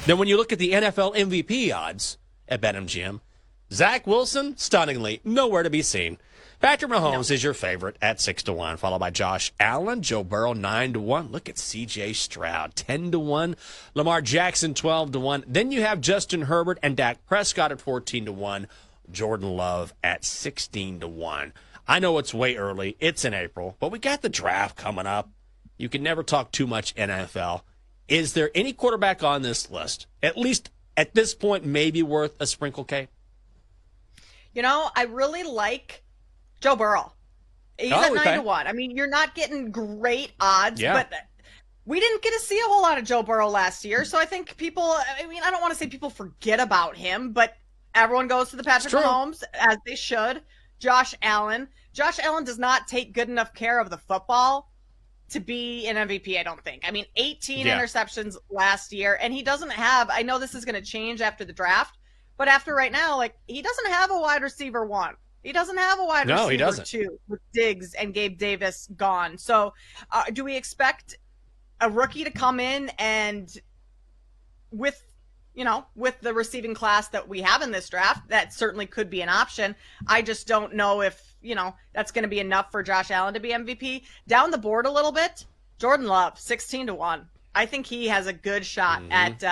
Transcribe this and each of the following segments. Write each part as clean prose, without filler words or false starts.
Then when you look at the NFL MVP odds at BetMGM, Zach Wilson, stunningly, nowhere to be seen. Patrick Mahomes is your favorite at 6-1, followed by Josh Allen, Joe Burrow 9-1. Look at C.J. Stroud 10-1, Lamar Jackson 12-1. Then you have Justin Herbert and Dak Prescott at 14-1, Jordan Love at 16-1. I know it's way early. It's in April, but we got the draft coming up. You can never talk too much NFL. Is there any quarterback on this list, at least at this point, maybe worth a sprinkle, Kate? You know, I really like Joe Burrow. He's at 9-1. I mean, you're not getting great odds, but we didn't get to see a whole lot of Joe Burrow last year. So I think I don't want to say people forget about him, but everyone goes to the Patrick Mahomes, as they should. Josh Allen. Josh Allen does not take good enough care of the football to be an MVP, I don't think. I mean, 18 interceptions last year, and he doesn't have, I know this is going to change after the draft, but after right now, he doesn't have a wide receiver 1. He doesn't have a wide receiver 2 with Diggs and Gabe Davis gone. So do we expect a rookie to come in and with the receiving class that we have in this draft, that certainly could be an option. I just don't know if, that's going to be enough for Josh Allen to be MVP. Down the board a little bit, Jordan Love, 16-1. I think he has a good shot at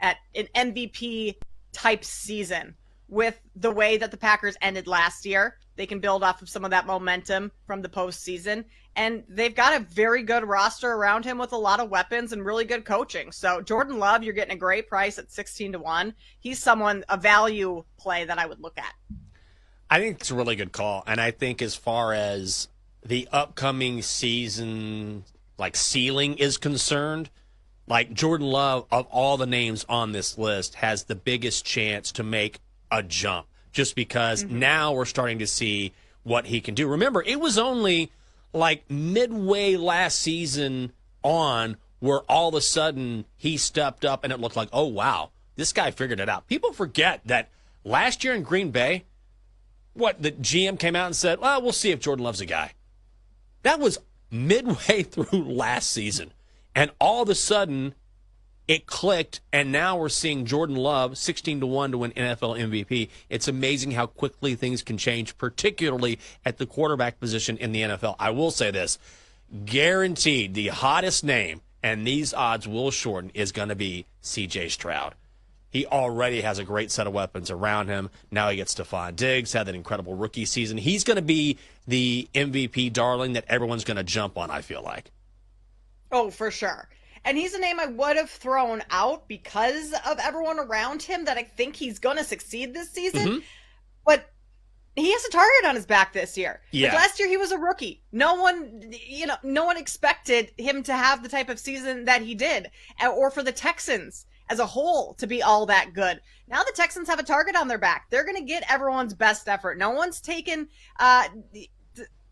an MVP type season. With the way that the Packers ended last year, they can build off of some of that momentum from the postseason. And they've got a very good roster around him with a lot of weapons and really good coaching. So Jordan Love, you're getting a great price at 16-1. He's a value play that I would look at. I think it's a really good call. And I think as far as the upcoming season, ceiling is concerned, Jordan Love, of all the names on this list, has the biggest chance to make a jump, just because now we're starting to see what he can do. Remember, it was only midway last season on where all of a sudden he stepped up and it looked like, oh, wow, this guy figured it out. People forget that last year in Green Bay, the GM came out and said, well, we'll see if Jordan Love's a guy. That was midway through last season. And all of a sudden, it clicked, and now we're seeing Jordan Love 16-1 to win NFL MVP. It's amazing how quickly things can change, particularly at the quarterback position in the NFL. I will say this, guaranteed the hottest name, and these odds will shorten, is going to be C.J. Stroud. He already has a great set of weapons around him. Now he gets Stephon Diggs, had that incredible rookie season. He's going to be the MVP darling that everyone's going to jump on, I feel like. Oh, for sure. And he's a name I would have thrown out because of everyone around him that I think he's going to succeed this season. But he has a target on his back this year. Yeah. Last year he was a rookie. No one expected him to have the type of season that he did, or for the Texans as a whole to be all that good. Now the Texans have a target on their back. They're going to get everyone's best effort. No one's taken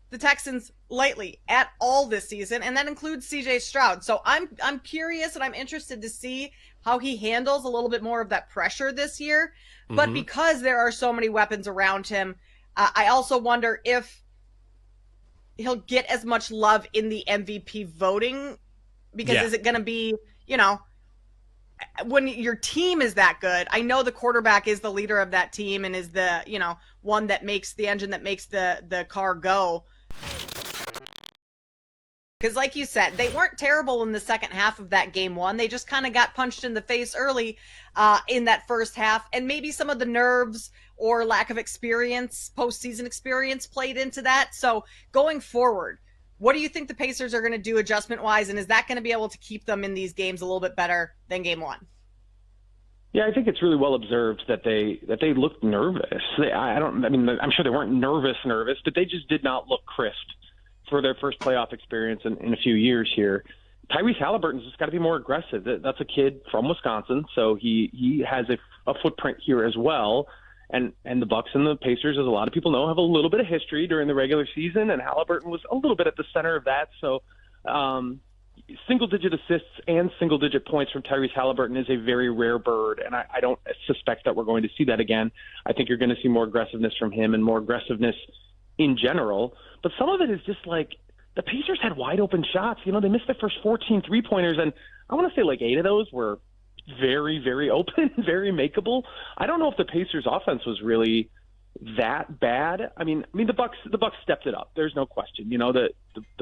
the Texans lightly at all this season, and that includes C.J. Stroud. So I'm curious, and I'm interested to see how he handles a little bit more of that pressure this year. But because there are so many weapons around him, I also wonder if he'll get as much love in the MVP voting, because is it going to be, when your team is that good? I know the quarterback is the leader of that team and is the, one that makes the engine that makes the car go. Because like you said, they weren't terrible in the second half of that game 1. They just kind of got punched in the face early in that first half. And maybe some of the nerves or lack of experience, postseason experience, played into that. So going forward, what do you think the Pacers are going to do adjustment-wise? And is that going to be able to keep them in these games a little bit better than game 1? Yeah, I think it's really well observed that they looked nervous. I'm sure they weren't nervous, but they just did not look crisp for their first playoff experience in a few years here. Tyrese Halliburton's just got to be more aggressive. That's a kid from Wisconsin, so he has a footprint here as well. And the Bucks and the Pacers, as a lot of people know, have a little bit of history during the regular season, and Halliburton was a little bit at the center of that. So single-digit assists and single-digit points from Tyrese Halliburton is a very rare bird, and I don't suspect that we're going to see that again. I think you're going to see more aggressiveness from him and more aggressiveness in general. But some of it is just the Pacers had wide-open shots. They missed their first 14 three-pointers, and I want to say 8 of those were very, very open, very makeable. I don't know if the Pacers' offense was really that bad. I mean, the Bucks stepped it up. There's no question. You know, the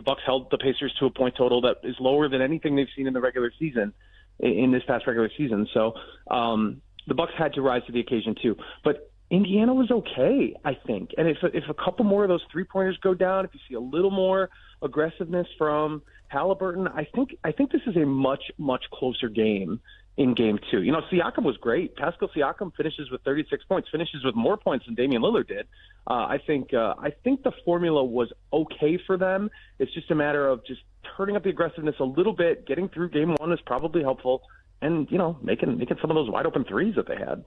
Bucks held the Pacers to a point total that is lower than anything they've seen in the regular season, in this past regular season. So the Bucks had to rise to the occasion too. But Indiana was okay, I think. And if a couple more of those three-pointers go down, if you see a little more aggressiveness from Halliburton, I think this is a much, much closer game in game two. You know, Siakam was great. Pascal Siakam finishes with 36 points, finishes with more points than Damian Lillard did. I think the formula was okay for them. It's just a matter of just turning up the aggressiveness a little bit. Getting through game one is probably helpful, and you know, making some of those wide open threes that they had.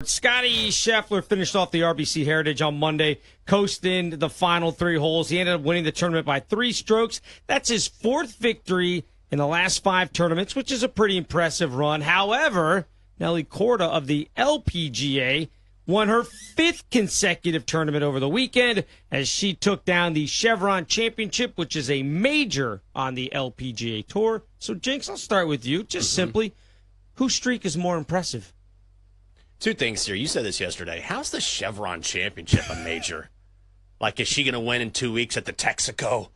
Scottie Scheffler finished off the RBC Heritage on Monday, coasting the final 3 holes. He ended up winning the tournament by 3 strokes. That's his 4th victory in the last 5 tournaments, which is a pretty impressive run. However, Nelly Korda of the LPGA won her 5th consecutive tournament over the weekend as she took down the Chevron Championship, which is a major on the LPGA Tour. So, Jinx, I'll start with you. Just simply, whose streak is more impressive? 2 things here. You said this yesterday. How's the Chevron Championship a major? Like, is she going to win in 2 weeks at the Texaco?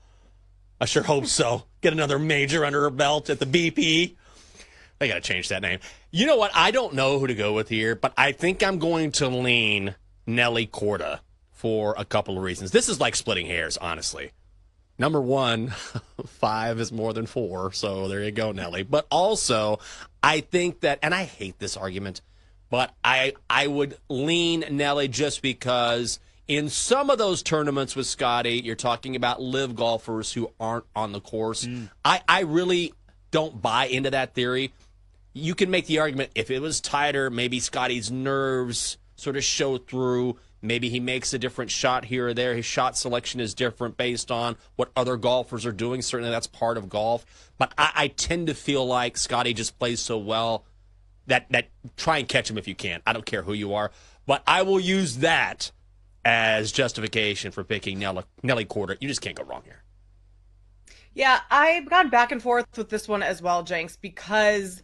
I sure hope so. Get another major under her belt at the BP. They got to change that name. You know what? I don't know who to go with here, but I think I'm going to lean Nelly Korda for a couple of reasons. This is like splitting hairs, honestly. Number one, 5 is more than 4, so there you go, Nelly. But also, I think that, and I hate this argument, but I would lean Nelly just because in some of those tournaments with Scotty, you're talking about live golfers who aren't on the course. I really don't buy into that theory. You can make the argument if it was tighter, maybe Scotty's nerves sort of show through. Maybe he makes a different shot here or there. His shot selection is different based on what other golfers are doing. Certainly that's part of golf. But I tend to feel like Scotty just plays so well that try and catch him if you can. I don't care who you are. But I will use that as justification for picking Nelly Korda. You just can't go wrong here. Yeah, I've gone back and forth with this one as well, Jenks, because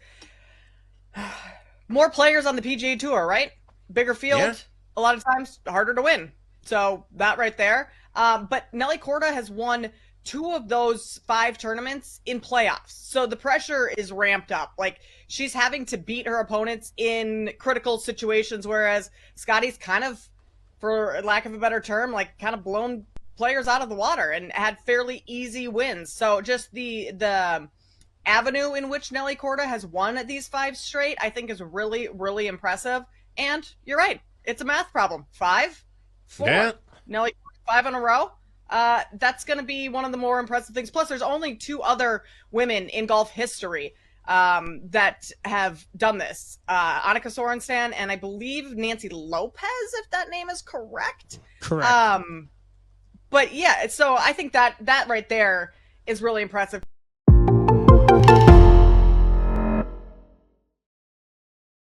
more players on the PGA Tour, right? Bigger field, a lot of times harder to win. So that right there. But Nelly Korda has won 2 of those 5 tournaments in playoffs. So the pressure is ramped up. Like, she's having to beat her opponents in critical situations, whereas Scotty's kind of, for lack of a better term, like kind of blown players out of the water and had fairly easy wins. So just the avenue in which Nelly Korda has won these 5 straight, I think is really, really impressive. And you're right. It's a math problem. 5, 4. Yeah. Nelly, 5 in a row. That's going to be one of the more impressive things. Plus, there's only 2 other women in golf history that have done this. Annika Sorenstam and I believe Nancy Lopez, if that name is correct. Correct. But yeah, so I think that right there is really impressive.